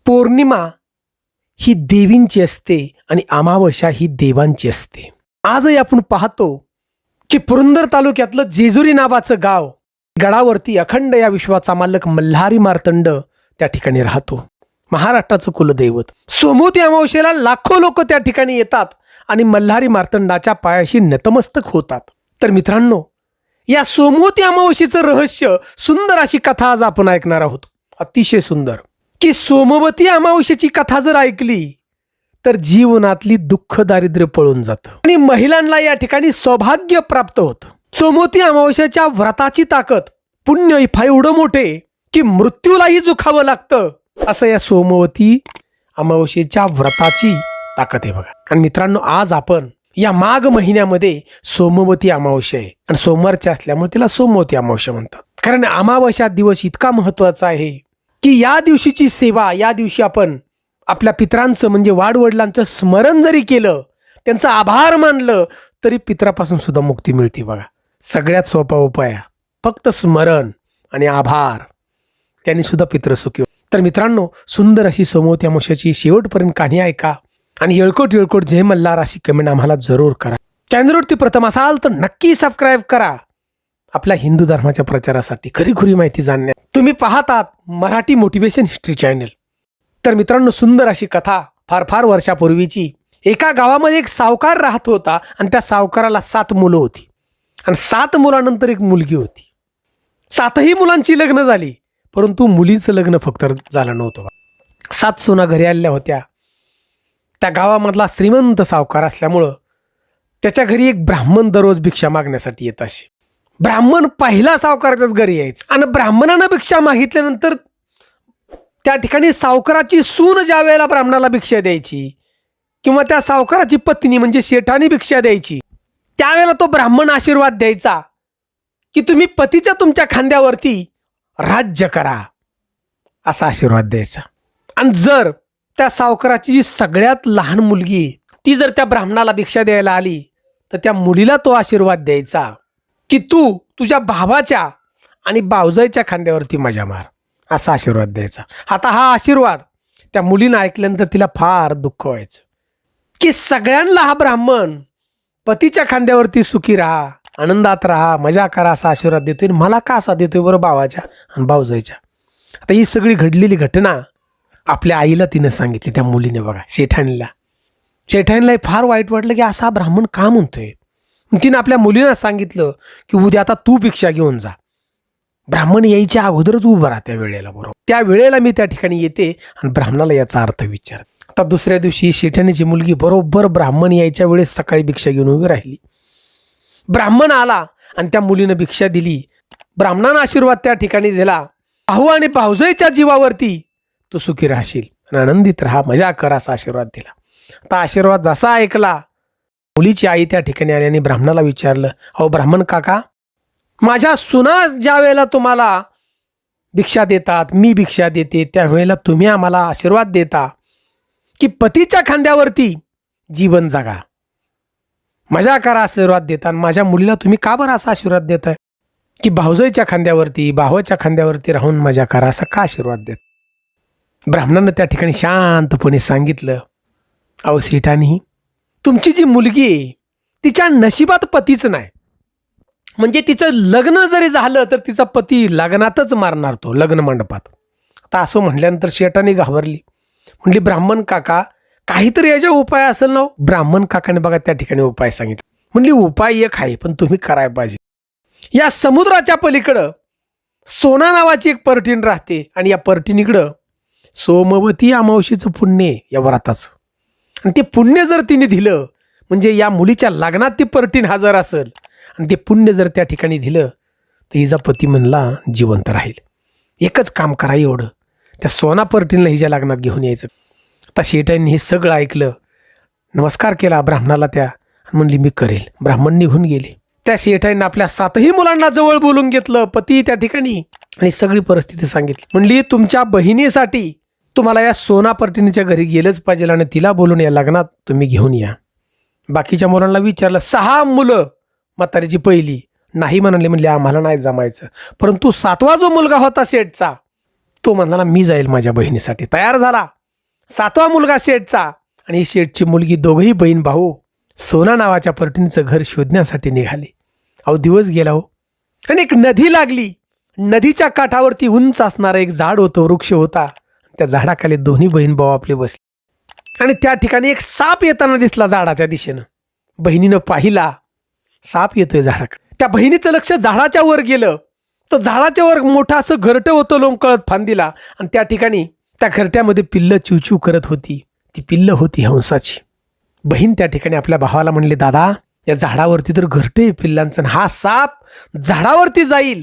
पौर्णिमा ही देवींची असते आणि अमावस्या ही देवांची असते. आजही आपण पाहतो की पुरंदर तालुक्यातलं जेजुरी नावाचं गाव, गडावरती अखंड या विश्वाचा मालक मल्हारी मार्तंड त्या ठिकाणी राहतो. महाराष्ट्राचं कुलदैवत. सोमवती अमावस्येला लाखो लोक त्या ठिकाणी येतात आणि मल्हारी मार्तंडाच्या पायाशी नतमस्तक होतात. तर मित्रांनो, या सोमवती अमावस्येचं रहस्य, सुंदर अशी कथा आज आपण ऐकणार आहोत. अतिशय सुंदर. की सोमवती अमावस्येची कथा जर ऐकली तर जीवनातली दुःख दारिद्र्य पळून जातं आणि महिलांना या ठिकाणी सौभाग्य प्राप्त होतं. सोमवती अमावस्येच्या व्रताची ताकद, पुण्य एवढं मोठे की मृत्यूलाही झुकावं लागतं, असं या सोमवती अमावस्येच्या व्रताची ताकद आहे बघा. आणि मित्रांनो, आज आपण या माघ महिन्यामध्ये सोमवती अमावस्या आहे आणि सोमवारची असल्यामुळे तिला सोमवती अमावस्या म्हणतात. कारण अमावस्या दिवस इतका महत्वाचा आहे की या दिवशीची सेवा, या दिवशी आपण आपल्या पितरांचं म्हणजे वाडवडिलांचं स्मरण जरी केलं, त्यांचा आभार मानलं, तरी पितरापासून सुद्धा मुक्ती मिळते बघा. सगळ्यात सोपा उपाय, फक्त स्मरण आणि आभार, त्यांनी सुद्धा पितृ सुखी. तर मित्रांनो, सुंदर अशी सोमवती अमावस्याची शेवटपर्यंत कहाणी ऐका आणि येळकोट जय मल्हार अशी कमेंट आम्हाला जरूर करा. चॅनलवरती प्रथम असाल तर नक्की सबस्क्राईब करा आपल्या हिंदू धर्माच्या प्रचारासाठी, खरी माहिती जाणण्यात. तुम्ही पाहतात मराठी मोटिवेशन हिस्ट्री चॅनल. तर मित्रांनो, सुंदर अशी कथा फार वर्षापूर्वीची. एका गावामध्ये एक सावकार राहत होता आणि त्या सावकाराला 7 मुलं होती आणि 7 मुलांनंतर एक मुलगी होती. 7ही मुलांची लग्न झाली, परंतु मुलींचं लग्न फक्त झालं नव्हतं. 7 सुना घरी आलेल्या होत्या. त्या गावामधला श्रीमंत सावकार असल्यामुळं त्याच्या घरी एक ब्राह्मण दररोज भिक्षा मागण्यासाठी येत असे. ब्राह्मण पहिला सावकाराच्याच घरी यायचं आणि ब्राह्मणानं भिक्षा मागितल्यानंतर त्या ठिकाणी सावकाराची सून ज्या वेळेला ब्राह्मणाला भिक्षा द्यायची किंवा त्या सावकाराची पत्नी म्हणजे शेठानी भिक्षा द्यायची, त्यावेळेला तो ब्राह्मण आशीर्वाद द्यायचा की तुम्ही पतीच्या तुमच्या खांद्यावरती राज्य करा, असा आशीर्वाद द्यायचा. आणि जर त्या सावकाराची जी सगळ्यात लहान मुलगी ती जर त्या ब्राह्मणाला भिक्षा द्यायला आली तर त्या मुलीला तो आशीर्वाद द्यायचा की तू तुझ्या भावाच्या आणि भावजाईच्या खांद्यावरती मजा मार, असा आशीर्वाद द्यायचा. आता हा आशीर्वाद त्या मुलीनं ऐकल्यानंतर तिला फार दुःख व्हायचं की सगळ्यांना हा ब्राह्मण पतीच्या खांद्यावरती सुखी राहा, आनंदात राहा, मजा करा असा आशीर्वाद देतोय, मला का असा देतोय बरं भावाच्या आणि भावजाईच्या. आता ही सगळी घडलेली घटना आपल्या आईला तिनं सांगितली, त्या मुलीने बघा, शेठाणीला फार वाईट वाटलं की असा ब्राह्मण का म्हणतोय. तिनं आपल्या मुलीला सांगितलं की उद्या आता तू भिक्षा घेऊन जा, ब्राह्मण यायच्या अगोदरच उभं राहा त्या वेळेला, बरोबर त्या वेळेला मी त्या ठिकाणी येते आणि ब्राह्मणाला याचा अर्थ विचार. आता दुसऱ्या दिवशी शेठाणीची मुलगी बरोबर ब्राह्मण यायच्या वेळेस सकाळी भिक्षा घेऊन उभी राहिली. ब्राह्मण आला आणि त्या मुलीनं भिक्षा दिली. ब्राह्मणानं आशीर्वाद त्या ठिकाणी दिला, भाऊ आणि भावजाईच्या जीवावरती तू सुखी राहशील आणि आनंदित राहा, मजा कर, असा आशीर्वाद दिला. आता आशीर्वाद जसा ऐकला, मुलीची आई त्या ठिकाणी आली आणि ब्राह्मणाला विचारलं, अहो ब्राह्मण काका, माझ्या सुना ज्या वेळेला तुम्हाला भिक्षा देतात, मी भिक्षा देते, त्यावेळेला तुम्ही आम्हाला आशीर्वाद देता की पतीच्या खांद्यावरती जीवन जगा, मजा करा आशीर्वाद देता, आणि माझ्या मुलीला तुम्ही का बरं असा आशीर्वाद देताय की भावजाईच्या खांद्यावरती, भावाच्या खांद्यावरती राहून मजा करा, असा का आशीर्वाद देत. ब्राह्मणानं त्या ठिकाणी शांतपणे सांगितलं, अहो शेठानी, तुमची जी मुलगी आहे तिच्या नशिबात पतीच नाही, म्हणजे तिचं लग्न जरी झालं तर तिचा पती लग्नातच मारणार, तो लग्न मंडपात. आता असं म्हटल्यानंतर शेठानी घाबरली, म्हणली ब्राह्मण काका, काहीतरी याचा उपाय असेल ना. ब्राह्मण काकाने बघा त्या ठिकाणी उपाय सांगितला. म्हणली उपाय एक आहे, पण तुम्ही करायला पाहिजे. या समुद्राच्या पलीकडं सोना नावाची एक पर्टीन राहते आणि या पर्टिनीकडं सोमवती अमावस्येचं पुण्य आहे या व्रताचं, आणि ते पुण्य जर तिने दिलं म्हणजे या मुलीच्या लग्नात ती पर्टीन हजर असेल आणि ते पुण्य जर त्या ठिकाणी दिलं तर हिचा पती म्हणला जिवंत राहील. एकच काम करा, एवढं, त्या सोना पर्टीनला हिच्या लग्नात घेऊन यायचं. आता शेठांनी हे सगळं ऐकलं, नमस्कार केला ब्राह्मणाला त्या, म्हणली मी करेल. ब्राह्मण निघून गेले. त्या शेठांनी आपल्या 7ही मुलांना जवळ बोलून घेतलं, पती त्या ठिकाणी, आणि सगळी परिस्थिती सांगितली. म्हणली तुमच्या बहिणीसाठी तुम्हाला या सोना पर्टिनीच्या घरी गेलंच पाहिजे आणि तिला बोलून या लग्नात तुम्ही घेऊन या. बाकीच्या मुलांना विचारलं, 6 मुलं, म्हातारीची पहिली नाही म्हणाली, म्हणली आम्हाला नाही जमायचं. परंतु 7वा जो मुलगा होता शेठचा, तो म्हणाला मी जाईल माझ्या बहिणीसाठी. तयार झाला. 7वा मुलगा शेठचा आणि शेठची मुलगी, दोघंही बहीण भाऊ सोना नावाच्या पर्टिनीचं घर शोधण्यासाठी निघाले. अहो दिवस गेला हो, आणि एक नदी लागली. नदीच्या काठावरती उंच असणारं एक झाड होतं, वृक्ष होता. त्या झाडाखाली दोन्ही बहीण भाऊ आपले बसले आणि त्या ठिकाणी एक साप येताना दिसला झाडाच्या दिशेनं. बहिणीनं पाहिला, साप येतोय झाडाकडे. त्या बहिणीचं लक्ष झाडाच्या वर गेलं तर झाडाच्या वर मोठं असं घरटं होतं लोंबकळत फांदीला, आणि त्या ठिकाणी त्या घरट्यामध्ये पिल्लं चिवचिव करत होती. ती पिल्लं होती हंसाची. बहीण त्या ठिकाणी आपल्या भावाला म्हणली, दादा या झाडावरती तर घरटं आहे पिल्लांचं, आणि हा साप झाडावरती जाईल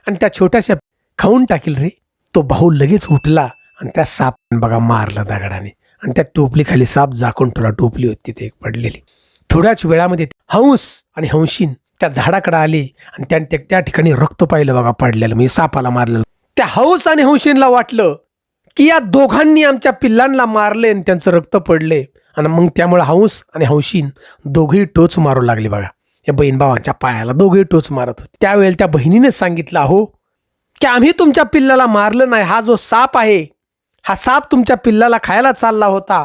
आणि त्या छोट्याशा खाऊन टाकील रे. तो भाऊ लगेच उठला आणि त्या साप बघा मारला दगडाने, आणि त्या टोपलीखाली साप झाकून ठेवला. टोपली होती ते एक पडलेली. थोड्याच वेळामध्ये हंस आणि हंशीन त्या झाडाकडे आले आणि त्या ठिकाणी रक्त पाहिलं बघा पडलेलं, म्हणजे सापाला मारलेलं. त्या हंस आणि हंशीनला वाटलं की या दोघांनी आमच्या पिल्लांना मारले आणि त्यांचं रक्त पडले, आणि मग त्यामुळे हंस आणि हंशीन दोघेही टोच मारू लागले बघा. या बहीण भावांच्या पायाला दोघेही टोच मारत होते. त्यावेळेला त्या बहिणीने सांगितलं, अहो की आम्ही तुमच्या पिल्लाला मारलं नाही, हा जो साप आहे हा साप तुमच्या पिल्लाला खायला चालला होता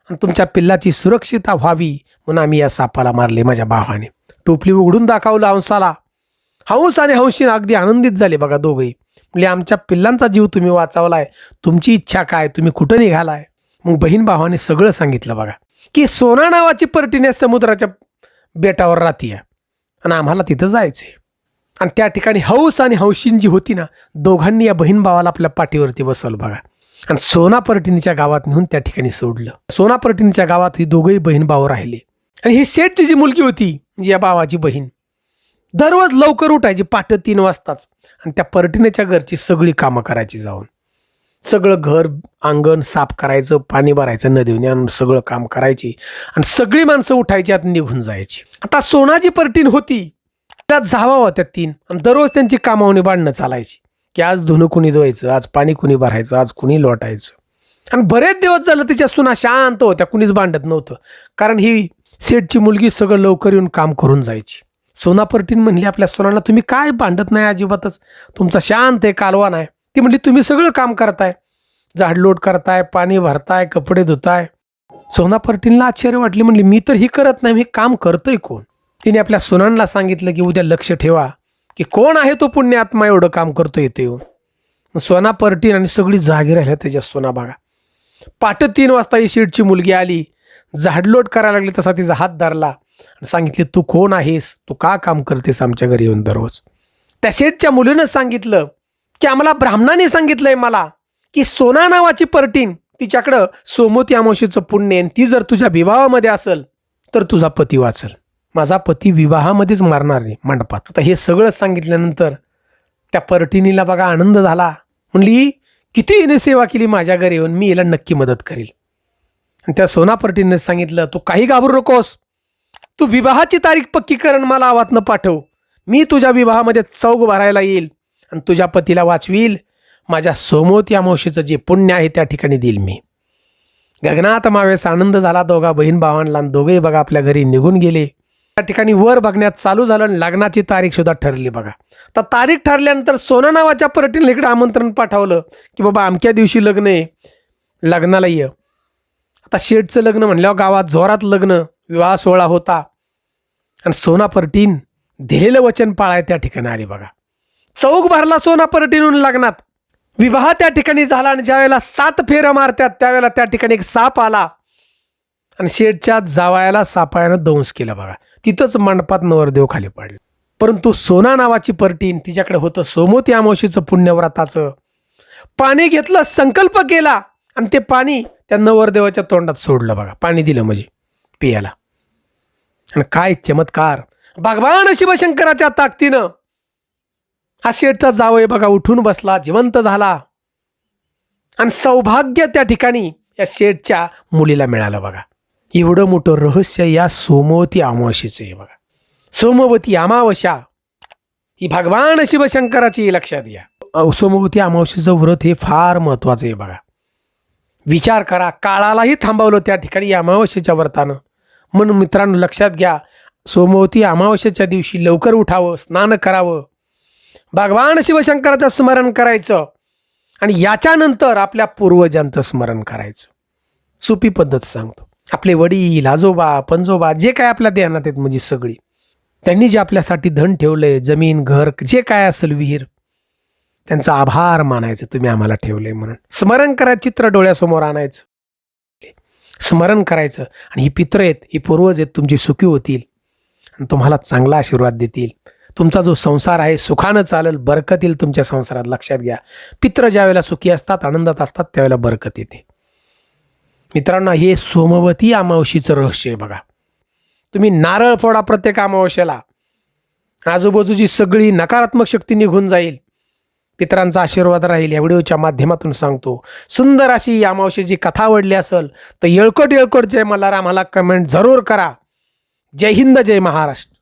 आणि तुमच्या पिल्लाची सुरक्षितता व्हावी म्हणून आम्ही या सापाला मारले. माझ्या भावाने टोपली उघडून दाखवलं हंसाला. हंस आणि हंशीन अगदी आनंदित झाले बघा दोघेही. म्हणजे आमच्या पिल्लांचा जीव तुम्ही वाचवलाय, तुमची इच्छा काय, तुम्ही कुठं निघालाय. मग बहीण भावाने सगळं सांगितलं बघा, की सोना नावाची पर्टिनी समुद्राच्या बेटावर राहतीये आणि आम्हाला तिथं जायचे. आणि त्या ठिकाणी हंस आणि हंशीन जी होती ना, दोघांनी या बहीण भावाला आपल्या पाठीवरती बसवलं बघा, आणि सोना पर्टिनीच्या गावात नेऊन त्या ठिकाणी सोडलं. सोना पर्टिनीच्या गावात ही दोघंही बहीण भाऊ राहिले. आणि ही शेठची जी मुलगी होती, म्हणजे या भावाची बहीण, दररोज लवकर उठायची पहाटे 3 वाजताच, आणि त्या पर्टिनीच्या घरची सगळी कामं करायची. जाऊन सगळं घर अंगण साफ करायचं, पाणी भरायचं, नदीने आणून सगळं काम करायची, आणि सगळी माणसं उठायची आत निघून जायची. आता सोनाची पर्टीन होती, त्यात जावा होत्या 3, आणि दररोज त्यांची कामावणी भांडणं चालायची की आज धुणं कुणी धुवायचं, आज पाणी कुणी भरायचं, आज कुणी लोटायचं. आणि बरेच दिवस झालं तिच्या सुना शांत होत्या, कुणीच भांडत नव्हतं, कारण ही शेठची मुलगी सगळं लवकर येऊन काम करून जायची. सोना पर्टीन म्हणली आपल्या सोनाला, तुम्ही काय भांडत नाही अजिबातच, तुमचा शांत आहे, कालवा नाही. ती म्हणली तुम्ही सगळं काम करताय, झाडलोट करताय, पाणी भरताय, कपडे धुताय. सोना पर्टीनला आश्चर्य वाटले. म्हणली मी तर ही करत नाही, मी काम करतोय कोण. तिने आपल्या सोनांना सांगितलं की उद्या लक्ष ठेवा की कोण आहे तो पुण्यात्मा एवढं काम करतो येते येऊन. सोना पर्टीन आणि सगळी जागी राहिल्या त्याच्या सोना बघा. पहाटे 3 वाजता ही शेठची मुलगी आली, झाडलोट करायला लागली, तसा तिचा हात धरला आणि सांगितले तू कोण आहेस, तू का काम करतेस आमच्या घरी येऊन दररोज. त्या शेठच्या मुलीनं सांगितलं की आम्हाला ब्राह्मणाने सांगितलंय मला की सोना नावाची पर्टीन, तिच्याकडं सोमवती अमावस्येचं पुण्य, ती जर तुझ्या विवाहामध्ये असेल तर तुझा पती वाचल. माझा पती विवाहामध्येच मारणार नाही मंडपात. आता हे सगळं सांगितल्यानंतर त्या पर्टिनीला बघा आनंद झाला. म्हणली किती हिने सेवा केली माझ्या घरी येऊन, मी हिला नक्की मदत करेल. आणि त्या सोना पर्टिनीने सांगितलं तू काही घाबरू नकोस, तू विवाहाची तारीख पक्की कर, मला आवातनं पाठव, मी तुझ्या विवाहामध्ये चौग भरायला येईल आणि तुझ्या पतीला वाचवील. माझ्या सोमवती अमावस्येचं जे पुण्य आहे त्या ठिकाणी देईल मी. गगनात मावेस आनंद झाला दोघा बहीण भावांना. दोघेही बघा आपल्या घरी निघून गेले. त्या ठिकाणी वर बघण्यात चालू झालं आणि लग्नाची तारीख सुद्धा ठरली बघा. तर तारीख ठरल्यानंतर सोना नावाच्या पर्टीला इकडे आमंत्रण पाठवलं की बाबा अमक्या दिवशी लग्न आहे, लग्नाला ये. आता शेठचं लग्न म्हणल्यावर गावात जोरात लग्न विवाह सोहळा होता, आणि सोना पर्टीन दिलेलं वचन पाळाय त्या ठिकाणी आली बघा. चौक भरला सोना पर्टीनहून लग्नात. विवाह त्या ठिकाणी झाला, आणि ज्यावेळेला 7 फेऱ्या मारतात त्यावेळेला त्या ठिकाणी एक साप आला आणि शेठच्या जावयाला सापायानं दंश केला बघा. तिथंच मंडपात नवरदेव खाली पडले. परंतु सोना नावाची पर्टीन, तिच्याकडे होतं सोमवती अमावस्येचं पुण्यव्रताचं. पाणी घेतलं, संकल्प केला, आणि ते पाणी त्या नवरदेवाच्या तोंडात सोडलं बघा. पाणी दिलं म्हणजे पियाला. आणि काय चमत्कार, भगवान शिवशंकराच्या ताकदीनं हा शेठचा जावई बघा उठून बसला, जिवंत झाला, आणि सौभाग्य त्या ठिकाणी या शेठच्या मुलीला मिळालं बघा. एवढं मोठं रहस्य या सोमवती अमावस्येचं आहे बघा. सोमवती अमावस्या ही भगवान शिवशंकराची, लक्षात घ्या. सोमवती अमावस्येचं व्रत हे फार महत्वाचं आहे बघा. विचार करा, काळालाही थांबवलं त्या ठिकाणी या अमावस्येच्या व्रतानं. म्हणून मित्रांनो लक्षात घ्या, सोमवती अमावस्येच्या दिवशी लवकर उठावं, स्नान करावं, भगवान शिवशंकराचं स्मरण करायचं, आणि याच्यानंतर आपल्या पूर्वजांचं स्मरण करायचं. सोपी पद्धत सांगतो. आपले वडील, आजोबा, पणजोबा जे काय आपल्या ध्यानात आहेत म्हणजे सगळी, त्यांनी जे आपल्यासाठी धन ठेवलंय, जमीन, घर, जे काय असेल, विहीर, त्यांचा आभार मानायचं, तुम्ही आम्हाला ठेवलंय म्हणून. स्मरण करायचं, चित्र डोळ्यासमोर आणायचं, स्मरण करायचं. आणि ही पित्र आहेत, ही पूर्वज आहेत, तुमची सुखी होतील आणि तुम्हाला चांगला आशीर्वाद देतील. तुमचा जो संसार आहे सुखानं चालेल, बरकत येईल तुमच्या संसारात. लक्षात घ्या, पित्र ज्या वेळेला सुखी असतात, आनंदात असतात, त्यावेळेला बरकत येते. मित्रांनो, हे सोमवती अमावस्येचं रहस्य आहे बघा. तुम्ही नारळ फोडा प्रत्येक अमावस्येला, आजूबाजूची सगळी नकारात्मक शक्ती निघून जाईल, पितरांचा आशीर्वाद राहील. या व्हिडिओच्या माध्यमातून सांगतो. सुंदर अशी अमावस्येची कथा आवडली असेल तर येळकोट येळकोट जय मल्हार आम्हाला कमेंट जरूर करा. जय हिंद, जय महाराष्ट्र.